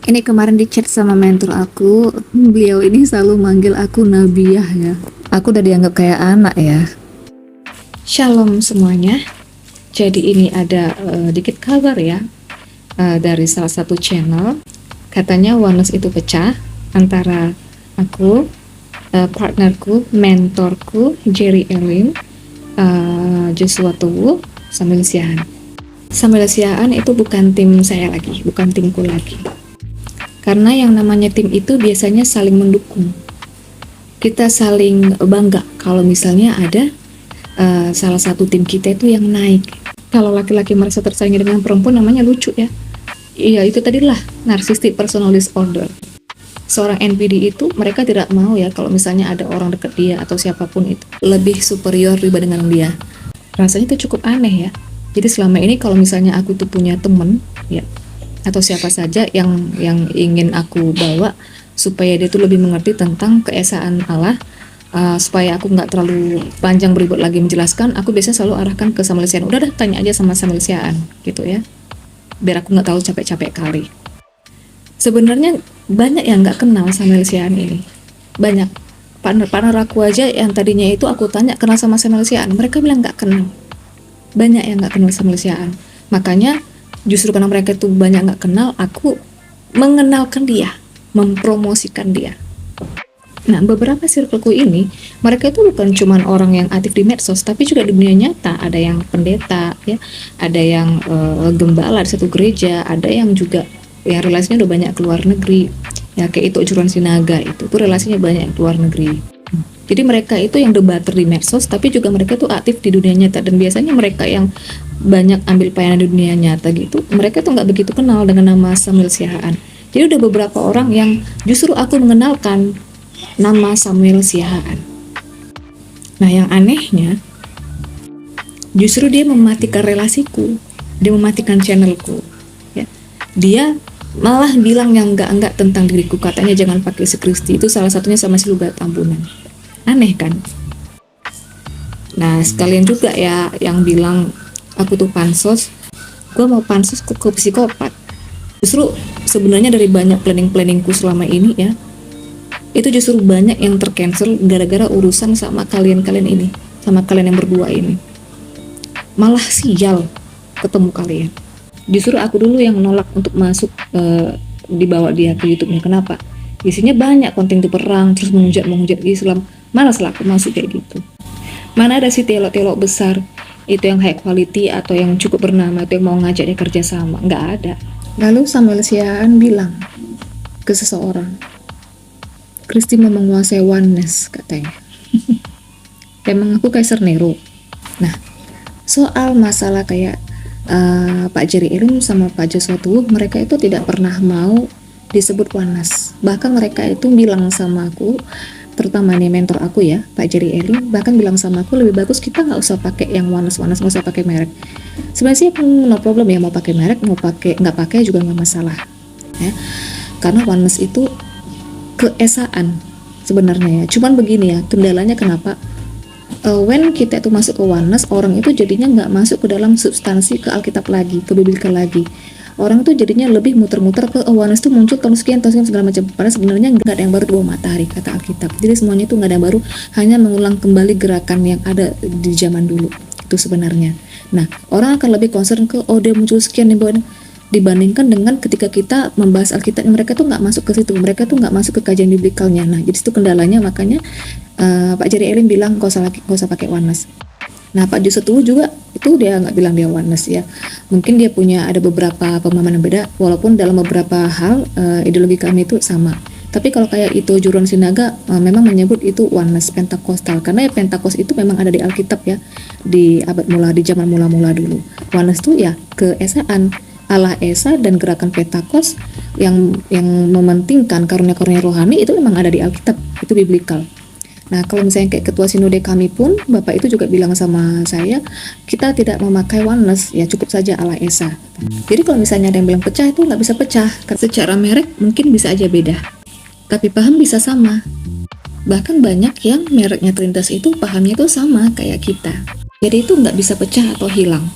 Ini kemarin di chat sama mentor aku, beliau ini selalu manggil aku Nabiah ya. Aku udah dianggap kayak anak ya. Shalom semuanya. Jadi ini ada dikit kabar ya dari salah satu channel. Katanya oneness itu pecah antara aku, partnerku, mentorku Jerry Elim, Joshua Tuwu, Samuel Siahan. Samuel Siahan itu bukan tim saya lagi, bukan timku lagi. Karena yang namanya tim itu biasanya saling mendukung. Kita saling bangga kalau misalnya ada salah satu tim kita itu yang naik. Kalau laki-laki merasa tersaingi dengan perempuan namanya lucu ya. Iya, itu tadilah narcissistic personal disorder. Seorang NPD itu mereka tidak mau ya kalau misalnya ada orang dekat dia atau siapapun itu lebih superior dibanding dengan dia. Rasanya itu cukup aneh ya. Jadi selama ini kalau misalnya aku tuh punya temen ya, atau siapa saja yang ingin aku bawa supaya dia tuh lebih mengerti tentang keesaan Allah, supaya aku nggak terlalu panjang beribut lagi menjelaskan, aku biasanya selalu arahkan ke Samuel Siahan. Udah tanya aja sama Samuel Siahan gitu ya, biar aku nggak terlalu capek-capek kali. Sebenarnya banyak yang nggak kenal Samuel Siahan ini, banyak partner aku aja yang tadinya itu aku tanya kenal sama Samuel Siahan, mereka bilang nggak kenal. Banyak yang nggak kenal Samuel Siahan, makanya justru karena mereka itu banyak nggak kenal, aku mengenalkan dia, mempromosikan dia. Nah, beberapa circleku ini, mereka itu bukan cuma orang yang aktif di medsos, tapi juga di dunia nyata. Ada yang pendeta, ya, ada yang gembala di satu gereja, ada yang juga yang relasinya udah banyak keluar negeri. Ya, kayak itu Juruan Sinaga itu tuh relasinya banyak keluar negeri. Jadi mereka itu yang debater di medsos, tapi juga mereka tuh aktif di dunia nyata. Dan biasanya mereka yang banyak ambil pelayanan di dunia nyata gitu, mereka tuh nggak begitu kenal dengan nama Samuel Siahaan. Jadi udah beberapa orang yang justru aku mengenalkan nama Samuel Siahaan. Nah, yang anehnya justru dia mematikan relasiku, dia mematikan channelku ya. Dia malah bilang yang enggak tentang diriku, katanya jangan pakai sekristi, itu salah satunya sama si Lugat Tambunan. Aneh kan? Nah, sekalian juga ya yang bilang aku tuh pansos, gue mau pansos ke psikopat. Justru sebenarnya dari banyak planningku selama ini ya, itu justru banyak yang tercancel gara-gara urusan sama kalian ini, sama kalian yang berdua ini. Malah sial ketemu kalian. Justru aku dulu yang nolak untuk masuk dibawa dia ke YouTube-nya. Kenapa? Isinya banyak konten itu perang, terus menghujat Islam. Malas lah aku masuk kayak gitu. Mana ada si telok-telok besar itu yang high quality atau yang cukup bernama itu yang mau ngajak dia kerja sama? Nggak ada. Lalu Samuel Siahaan bilang ke seseorang, Kristi mau menguasai oneness katanya. Emang aku Kaisar Nero. Nah, soal masalah kayak Pak Jerry Elim sama Pak Joshua Tuwu, mereka itu tidak pernah mau disebut oneness. Bahkan mereka itu bilang sama aku, terutama nih mentor aku ya, Pak Jerry Elim, bahkan bilang sama aku lebih bagus kita nggak usah pakai yang oneness, nggak usah pakai merek. Sebenarnya sih no problem ya, mau pakai merek, mau pakai nggak pakai juga nggak masalah ya. Karena oneness itu keesaan sebenarnya ya. Cuman begini ya, kendalanya kenapa? When kita itu masuk ke oneness, orang itu jadinya nggak masuk ke dalam substansi ke Alkitab lagi, ke Biblika lagi. Orang itu jadinya lebih muter-muter ke oneness itu muncul tahun sekian segala macam. Padahal sebenarnya nggak ada yang baru di bawah matahari kata Alkitab. Jadi semuanya itu nggak ada yang baru, hanya mengulang kembali gerakan yang ada di zaman dulu. Itu sebenarnya. Nah, orang akan lebih concern ke dia muncul sekian dibandingkan dengan ketika kita membahas Alkitab, mereka tuh nggak masuk ke situ, mereka tuh nggak masuk ke kajian biblikalnya. Nah, jadi itu kendalanya, makanya Pak Jerry Elim bilang nggak usah pakai oneness. Nah, Pak Joshua Tuwu juga itu dia nggak bilang dia oneness ya. Mungkin dia punya ada beberapa pemahaman yang beda, walaupun dalam beberapa hal ideologi kami itu sama. Tapi kalau kayak itu Juruan Sinaga memang menyebut itu oneness Pentakostal, karena ya Pentakos itu memang ada di Alkitab ya, di abad mula, di zaman mula-mula dulu. Oneness itu ya keesaan Allah Esa dan gerakan Pentakos yang mementingkan karunia-karunia rohani itu memang ada di Alkitab, itu biblikal. Nah, kalau misalnya kayak ketua sinode kami pun, Bapak itu juga bilang sama saya, kita tidak memakai oneness, ya cukup saja Allah Esa. Jadi kalau misalnya ada yang bilang pecah, itu nggak bisa pecah. Secara merek mungkin bisa aja beda, tapi paham bisa sama. Bahkan banyak yang mereknya Trinitas itu pahamnya itu sama kayak kita. Jadi itu nggak bisa pecah atau hilang.